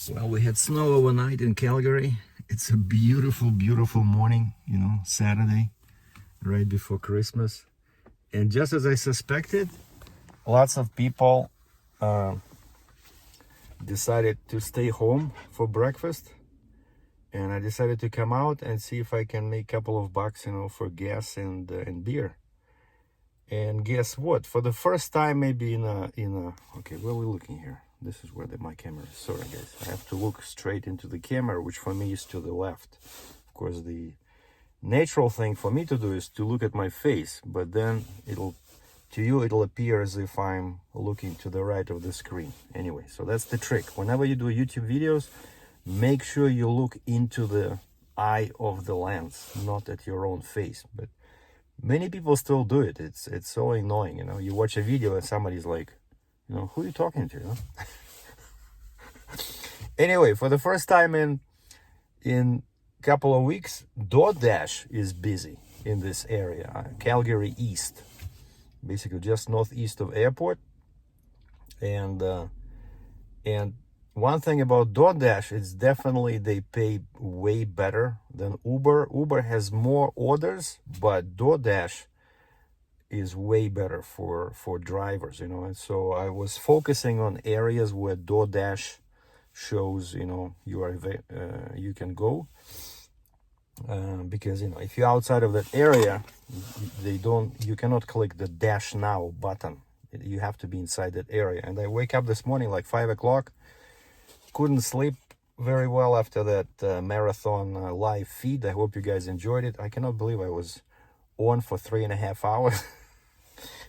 Well, we had snow overnight in Calgary. It's a beautiful, beautiful morning, Saturday, right before Christmas. And just as I suspected, lots of people decided to stay home for breakfast. And I decided to come out and see if I can make a couple of bucks, for gas and beer. And guess what? For the first time, maybe okay, where are we looking here? This is where my camera is. Sorry, guys. I have to look straight into the camera, which for me is to the left. Of course, the natural thing for me to do is to look at my face, but then it'll appear as if I'm looking to the right of the screen. Anyway, so that's the trick. Whenever you do YouTube videos, make sure you look into the eye of the lens, not at your own face. But many people still do it. It's so annoying, You watch a video and somebody's like, who are you talking to? Anyway, for the first time in couple of weeks, DoorDash is busy in this area, Calgary East, basically just northeast of airport. And one thing about DoorDash is definitely they pay way better than Uber. Uber has more orders, but DoorDash is way better for drivers, And so I was focusing on areas where DoorDash shows, you can go. Because, if you're outside of that area, you cannot click the Dash Now button. You have to be inside that area. And I wake up this morning like 5 o'clock. Couldn't sleep very well after that marathon live feed. I hope you guys enjoyed it. I cannot believe I was on for 3.5 hours.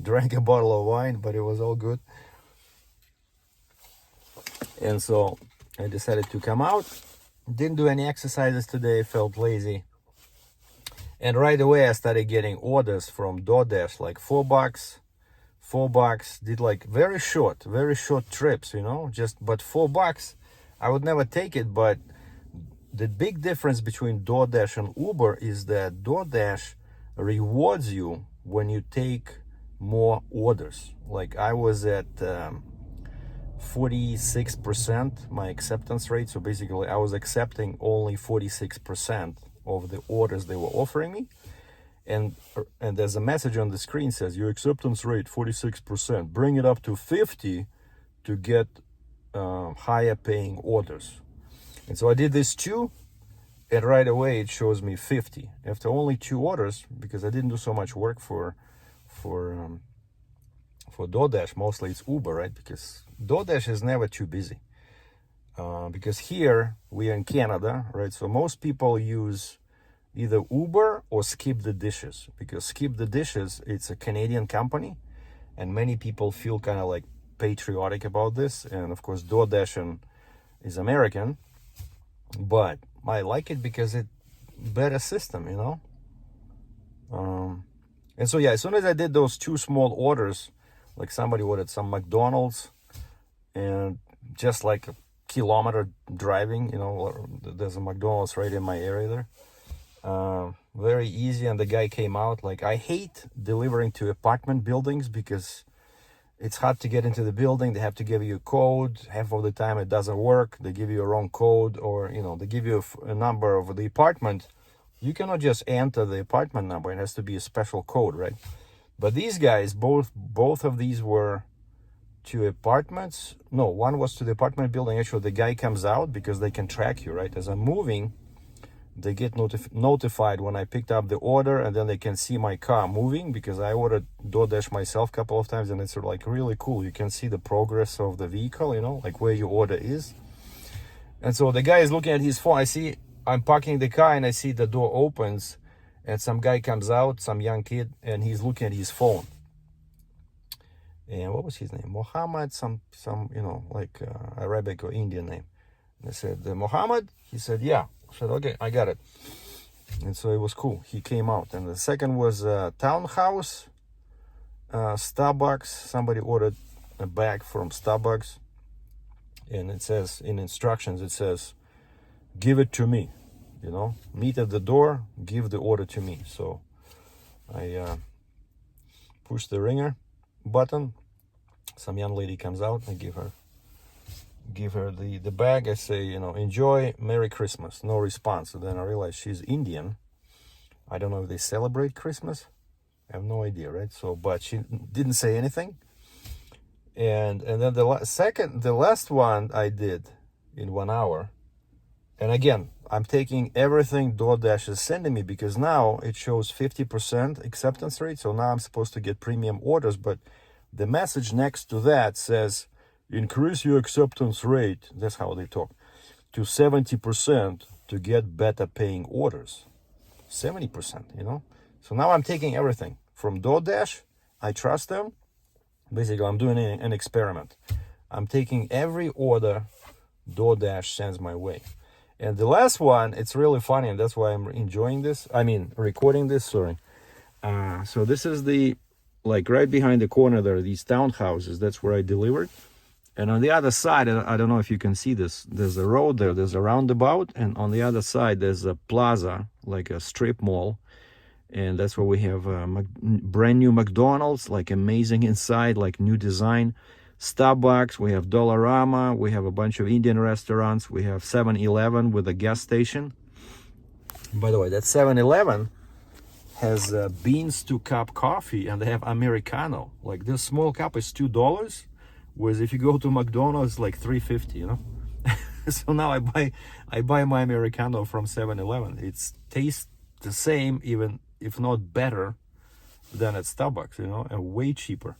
Drank a bottle of wine, but it was all good. And so I decided to come out. Didn't do any exercises today, felt lazy. And right away I started getting orders from DoorDash, like $4, did like very short trips, but $4. I would never take it, but the big difference between DoorDash and Uber is that DoorDash rewards you when you take more orders. Like I was at 46% my acceptance rate. So basically I was accepting only 46% of the orders they were offering me. And there's a message on the screen says your acceptance rate 46%. Bring it up to 50 to get higher paying orders. And so I did this too, and right away it shows me 50 after only 2 orders, because I didn't do so much work for DoorDash. Mostly it's Uber, right? Because DoorDash is never too busy. Because here we are in Canada, right? So most people use either Uber or Skip the Dishes, because Skip the Dishes, it's a Canadian company, and many people feel kind of like patriotic about this. And of course DoorDash is American, but I like it because it's better system, And so yeah, as soon as I did those 2 small orders, like somebody ordered some McDonald's, and just like a kilometer driving, there's a McDonald's right in my area there. Very easy, and the guy came out. Like, I hate delivering to apartment buildings because it's hard to get into the building. They have to give you a code. Half of the time it doesn't work. They give you a wrong code, or they give you a number of the apartment. You cannot just enter the apartment number. It has to be a special code, right? But these guys, both of these were to apartments. No, one was to the apartment building. Actually, the guy comes out because they can track you, right? As I'm moving, they get notified when I picked up the order, and then they can see my car moving, because I ordered DoorDash myself a couple of times, and it's like really cool. You can see the progress of the vehicle, like where your order is. And so the guy is looking at his phone. I'm parking the car, and I see the door opens, and some guy comes out, some young kid, and he's looking at his phone. And what was his name? Mohammed, some Arabic or Indian name. And I said, Mohammed? He said, yeah. I said, okay, I got it. And so it was cool. He came out. And the second was Townhouse, Starbucks. Somebody ordered a bag from Starbucks. And it says, in instructions, it says, give it to me. Meet at the door, give the order to me. So I push the ringer button. Some young lady comes out. I give her give her the bag. I say, you know, enjoy, Merry Christmas. No response. And then I realize she's Indian. I don't know if they celebrate Christmas. I have no idea, right? So, but she didn't say anything. And then the last one I did in 1 hour. And again, I'm taking everything DoorDash is sending me, because now it shows 50% acceptance rate. So now I'm supposed to get premium orders, but the message next to that says, increase your acceptance rate, that's how they talk, to 70% to get better paying orders. 70%, you know? So now I'm taking everything from DoorDash. I trust them. Basically, I'm doing an experiment. I'm taking every order DoorDash sends my way. And the last one, it's really funny, and that's why I'm enjoying this. I mean, recording this, sorry. So this is the, like right behind the corner there, are these townhouses. That's where I delivered. And on the other side, I don't know if you can see this, there's a road there, there's a roundabout. And on the other side, there's a plaza, like a strip mall. And that's where we have brand new McDonald's, like amazing inside, like new design. Starbucks, we have Dollarama, we have a bunch of Indian restaurants, we have 7-Eleven with a gas station. By the way, that 7-Eleven has beans to cup coffee, and they have Americano. Like this small cup is $2, whereas if you go to McDonald's, it's like $3.50, you know? So now I buy my Americano from 7-Eleven. It tastes the same, even if not better than at Starbucks, you know, and way cheaper.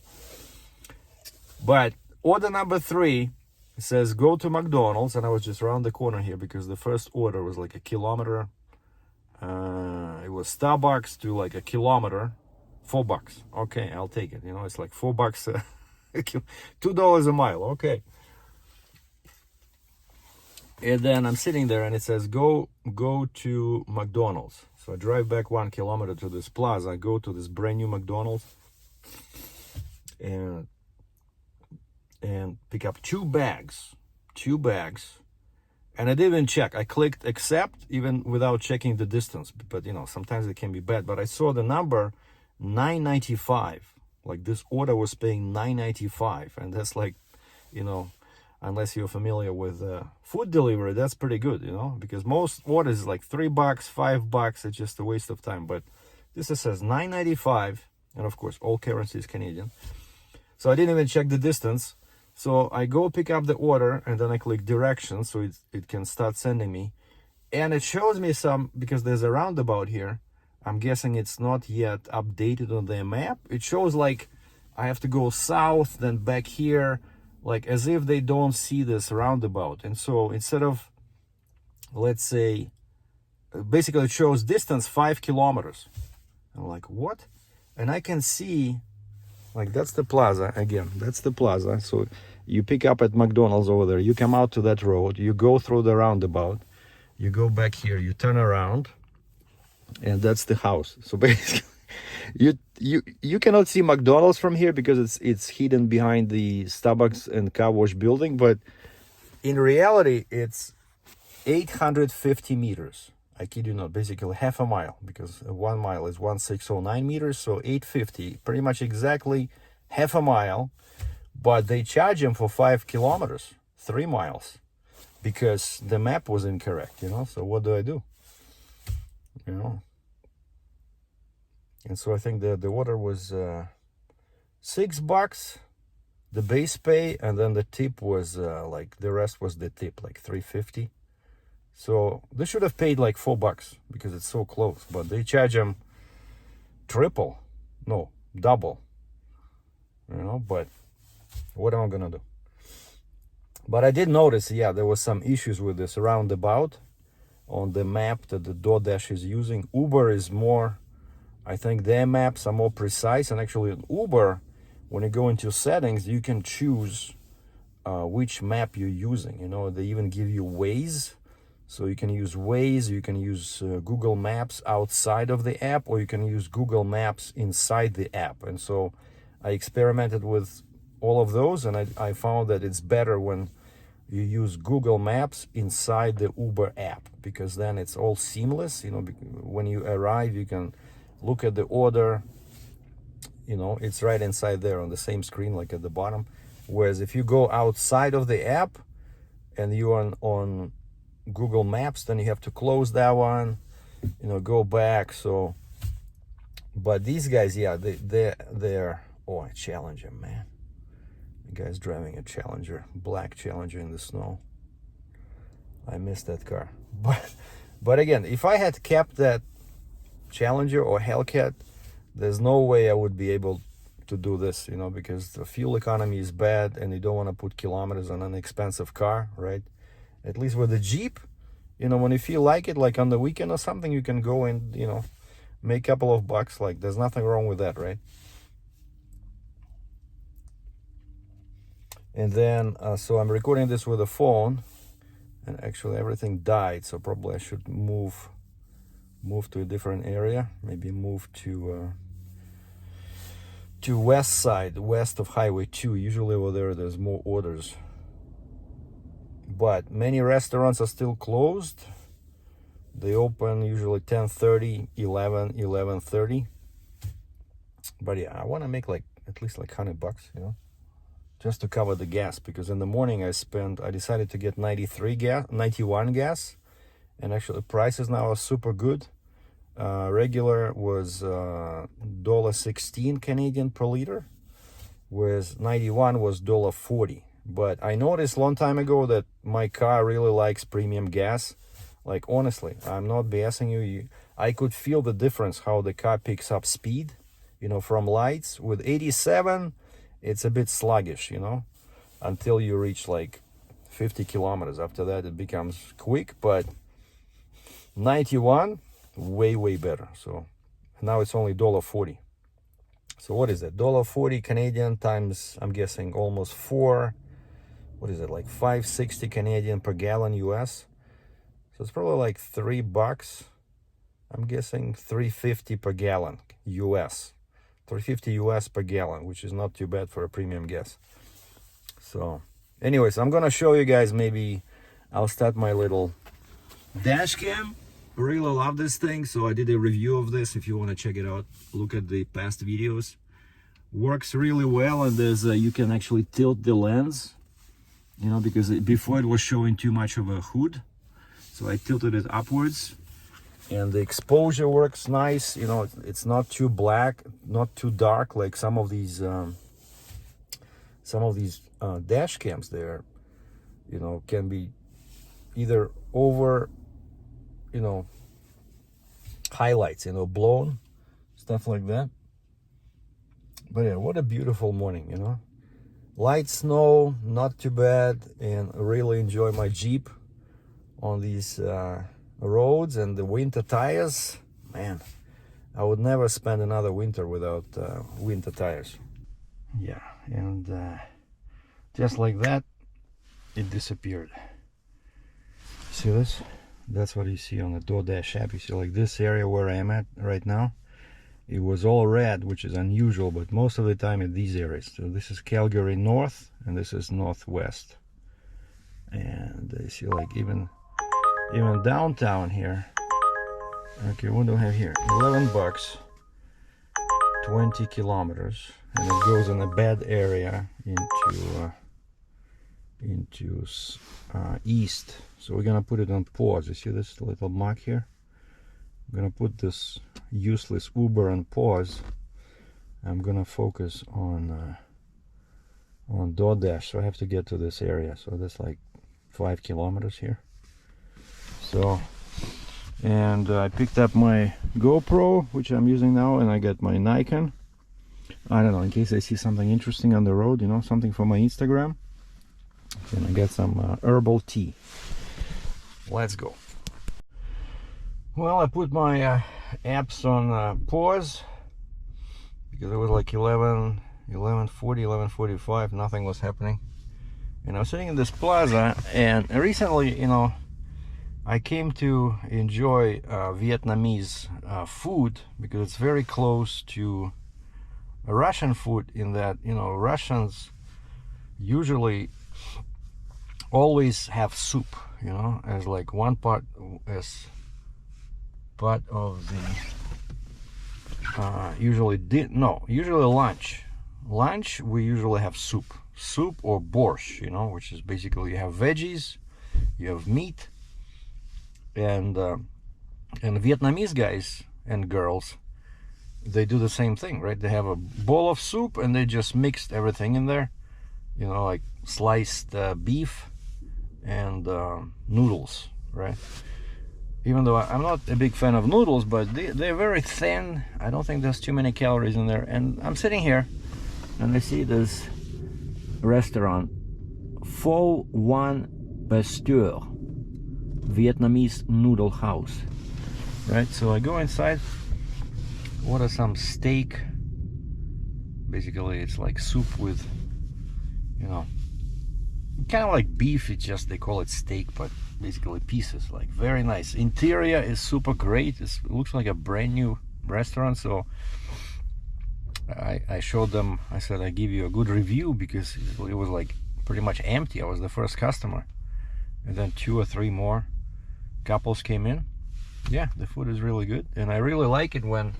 But order number 3 says go to McDonald's, and I was just around the corner here because the first order was like a kilometer. It was Starbucks to like a kilometer, $4. Okay, I'll take it. You know, it's like $4, $2 a mile. Okay. And then I'm sitting there, and it says go to McDonald's. So I drive back 1 kilometer to this plaza. I go to this brand new McDonald's, and pick up two bags, and I didn't even check. I clicked accept even without checking the distance, but you know, sometimes it can be bad. But I saw the number $9.95, like this order was paying $9.95, and that's like, you know, unless you're familiar with food delivery, that's pretty good, you know, because most orders is like $3, $5. It's just a waste of time. But this says $9.95, and of course all currency is Canadian, so I didn't even check the distance. So I go pick up the order, and then I click directions so it can start sending me. And it shows me some, because there's a roundabout here. I'm guessing it's not yet updated on the map. It shows like I have to go south, then back here, like as if they don't see this roundabout. And so instead of, let's say, basically it shows distance 5 kilometers. I'm like, what? And I can see, like that's the plaza, again, that's the plaza. So you pick up at McDonald's over there, you come out to that road, you go through the roundabout, you go back here, you turn around, and that's the house. So basically, you cannot see McDonald's from here because it's hidden behind the Starbucks and car wash building, but in reality, it's 850 meters. I kid you not, basically half a mile, because 1 mile is 1609 meters, so 850, pretty much exactly half a mile. But they charge him for 5 kilometers, 3 miles, because the map was incorrect, you know. So what do I do? You know. And so I think the order was $6, the base pay, and then the tip was like the rest was the tip, like $3.50. So they should have paid like $4 because it's so close, but they charge them double, you know. But what am I gonna do? But I did notice, yeah, there was some issues with this roundabout on the map that the DoorDash is using. Uber is more, I think their maps are more precise, and actually in Uber, when you go into settings, you can choose which map you're using. You know, they even give you Waze. So you can use Waze, you can use Google Maps outside of the app, or you can use Google Maps inside the app. And so I experimented with all of those, and I found that it's better when you use Google Maps inside the Uber app, because then it's all seamless. You know, when you arrive, you can look at the order, you know, it's right inside there on the same screen, like at the bottom. Whereas if you go outside of the app, and you're on Google Maps, then you have to close that one, you know, go back. So, but these guys, yeah, they're oh, a Challenger, man. The guy's driving a Challenger, black Challenger in the snow. I missed that car. But again, if I had kept that Challenger or Hellcat, there's no way I would be able to do this, you know, because the fuel economy is bad and you don't want to put kilometers on an expensive car, right? At least with the Jeep, you know, when you feel like it, like on the weekend or something, you can go and, you know, make a couple of bucks. Like, there's nothing wrong with that, right? And then, so I'm recording this with a phone, and actually everything died, so probably I should move to a different area. Maybe move to west side, west of Highway 2. Usually over there's more orders. But many restaurants are still closed. They open usually 10:30, 11:30. But yeah, I want to make like at least like $100, you know, just to cover the gas, because in the morning I decided to get 91 gas, and actually prices now are super good. Regular was $1.16 Canadian per liter, whereas 91 was $1.40. But I noticed long time ago that my car really likes premium gas. Like, honestly, I'm not BSing you. I could feel the difference how the car picks up speed, you know, from lights. With 87, it's a bit sluggish, you know, until you reach like 50 kilometers. After that, it becomes quick. But 91, way better. So now it's only $1.40. So what is that? $1.40 Canadian times, I'm guessing, almost 4. What is it, like 5.60 Canadian per gallon US? So it's probably like $3. I'm guessing $3.50 per gallon US. $3.50 US per gallon, which is not too bad for a premium gas. So anyways, I'm gonna show you guys, maybe I'll start my little dash cam. Really love this thing, so I did a review of this. If you want to check it out, look at the past videos. Works really well, and there's you can actually tilt the lens, you know, because before it was showing too much of a hood, so I tilted it upwards, and the exposure works nice. You know, it's not too black, not too dark like some of these dash cams there, you know, can be either over, you know, highlights, you know, blown, stuff like that. But yeah, what a beautiful morning, you know. Light snow, not too bad, and I really enjoy my Jeep on these roads. And the winter tires, man, I would never spend another winter without winter tires. Yeah, and just like that, it disappeared. See this? That's what you see on the DoorDash app. You see, like, this area where I am at right now, it was all red, which is unusual, but most of the time in these areas. So this is Calgary North, and this is Northwest. And you see, like, even downtown here. Okay, what do I have here? $11, 20 kilometers, and it goes in a bad area into east. So we're gonna put it on pause. You see this little mark here? I'm gonna put this useless Uber on pause. I'm gonna focus on DoorDash. So I have to get to this area. So that's like 5 kilometers here. So, and I picked up my GoPro, which I'm using now, and I got my Nikon. I don't know, in case I see something interesting on the road, you know, something for my Instagram. And I got some herbal tea. Let's go. Well, I put my apps on pause because it was like 11:40, 11:45. Nothing was happening, and I was sitting in this plaza. And recently, you know, I came to enjoy Vietnamese food because it's very close to Russian food, in that, you know, Russians usually always have soup, you know, as like one part, as part of the usually lunch we usually have soup or borscht, you know, which is basically you have veggies you have meat, and Vietnamese guys and girls, they do the same thing, right? They have a bowl of soup and they just mixed everything in there, you know, like sliced beef and noodles, right? Even though I'm not a big fan of noodles, but they're very thin. I don't think there's too many calories in there. And I'm sitting here and I see this restaurant, Pho One Pasteur, Vietnamese noodle house, right? So I go inside, order some steak. Basically it's like soup with, you know, kind of like beef, it's just they call it steak, but basically pieces. Like very nice. Interior is super great. It looks like a brand new restaurant. So I showed them, I said I give you a good review, because it was like pretty much empty. I was the first customer, and then 2 or 3 more couples came in. Yeah, the food is really good, and I really like it when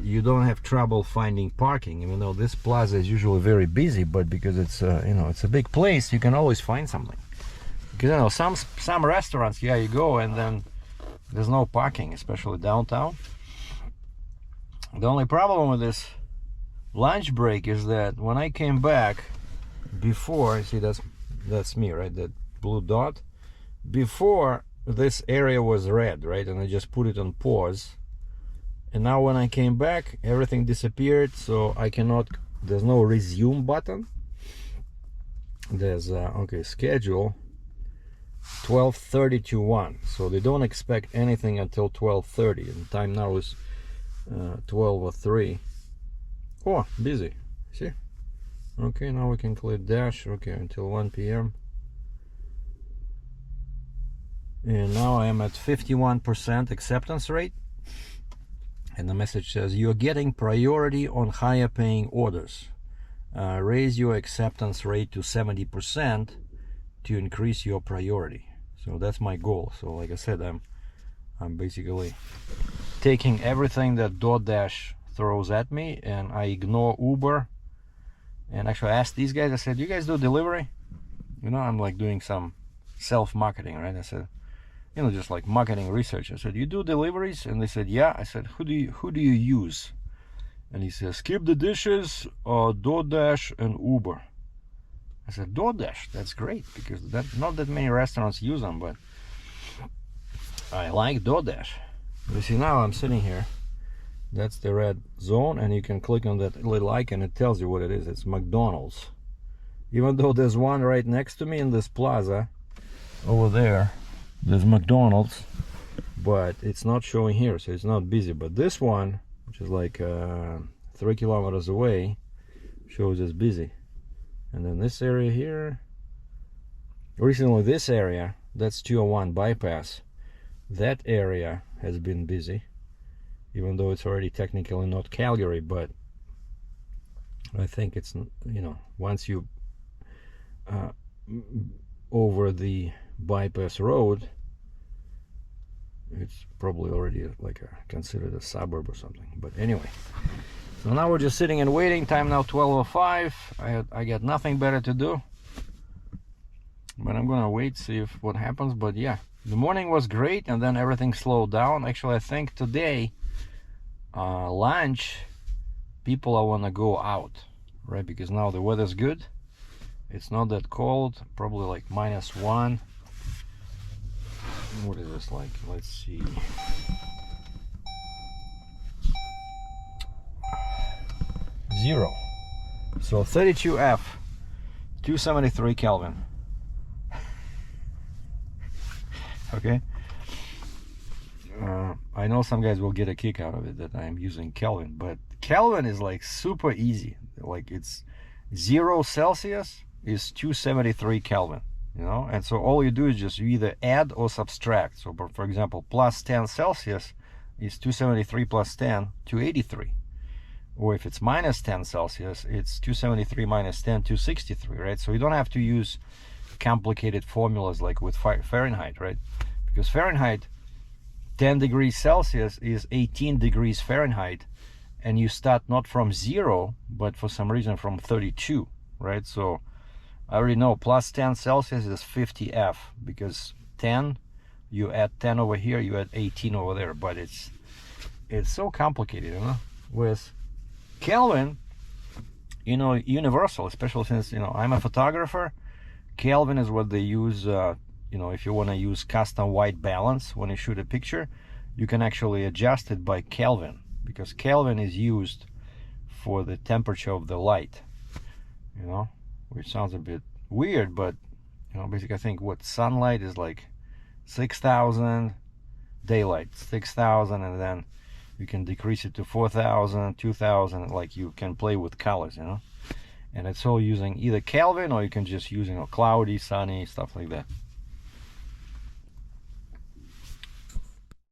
you don't have trouble finding parking. Even though this plaza is usually very busy, but because it's you know, it's a big place, you can always find something. Because, you know, some restaurants, yeah, you go and then there's no parking, especially downtown. The only problem with this lunch break is that when I came back before, see, that's me, right? That blue dot. Before, this area was red, right? And I just put it on pause. And now when I came back, everything disappeared, so I cannot, there's no resume button. There's okay, schedule 12:30 to 1, so they don't expect anything until 12:30, and time now is 12:03. Oh, busy, see? Okay, now we can click dash, okay, until 1 p.m. And now I am at 51% acceptance rate. And the message says, you're getting priority on higher paying orders. Raise your acceptance rate to 70% to increase your priority. So that's my goal. So like I said, I'm basically taking everything that DoorDash throws at me, and I ignore Uber. And actually I asked these guys, I said, you guys do delivery? You know, I'm like doing some self-marketing, right? I said, you know, just like marketing research. I said, you do deliveries? And they said, yeah. I said, who do you use? And he says, Skip the Dishes, DoorDash, and Uber. I said, DoorDash, that's great, because not that many restaurants use them, but I like DoorDash. You see, now I'm sitting here, that's the red zone, and you can click on that little icon, it tells you what it is. It's McDonald's. Even though there's one right next to me in this plaza over there, there's McDonald's, but it's not showing here, so it's not busy. But this one, which is like 3 kilometers away, shows it's busy. And then this area here, recently this area, that's 201 bypass, that area has been busy, even though it's already technically not Calgary. But I think it's, you know, once you over the bypass road, it's probably already like considered a suburb or something. But anyway, so now we're just sitting and waiting. Time now 12:05. I got nothing better to do, but I'm gonna wait, see if what happens. But yeah, the morning was great, and then everything slowed down. Actually, I think today lunch people are wanna go out, right? Because now the weather's good, it's not that cold, probably like -1. What is this like? Let's see. Zero. So 32F, 273 Kelvin. Okay. I know some guys will get a kick out of it that I'm using Kelvin, but Kelvin is like super easy. Like it's 0 Celsius is 273 Kelvin. You know, and so all you do is just you either add or subtract. So for example, plus 10 Celsius is 273 plus 10, 283. Or if it's minus 10 Celsius, it's 273 minus 10, 263, right? So you don't have to use complicated formulas like with Fahrenheit, right? Because Fahrenheit, 10 degrees Celsius is 18 degrees Fahrenheit, and you start not from 0, but for some reason from 32, right? So I already know plus 10 Celsius is 50 F, because 10, you add 10 over here, you add 18 over there. But it's so complicated, you know. With Kelvin, you know, universal, especially since, you know, I'm a photographer. Kelvin is what they use, you know, if you want to use custom white balance when you shoot a picture, you can actually adjust it by Kelvin, because Kelvin is used for the temperature of the light, you know, which sounds a bit weird, but, you know, basically I think what sunlight is like 6,000, daylight 6,000, and then you can decrease it to 4,000, 2,000, like you can play with colors, you know. And it's all using either Kelvin, or you can just use, you know, cloudy, sunny, stuff like that.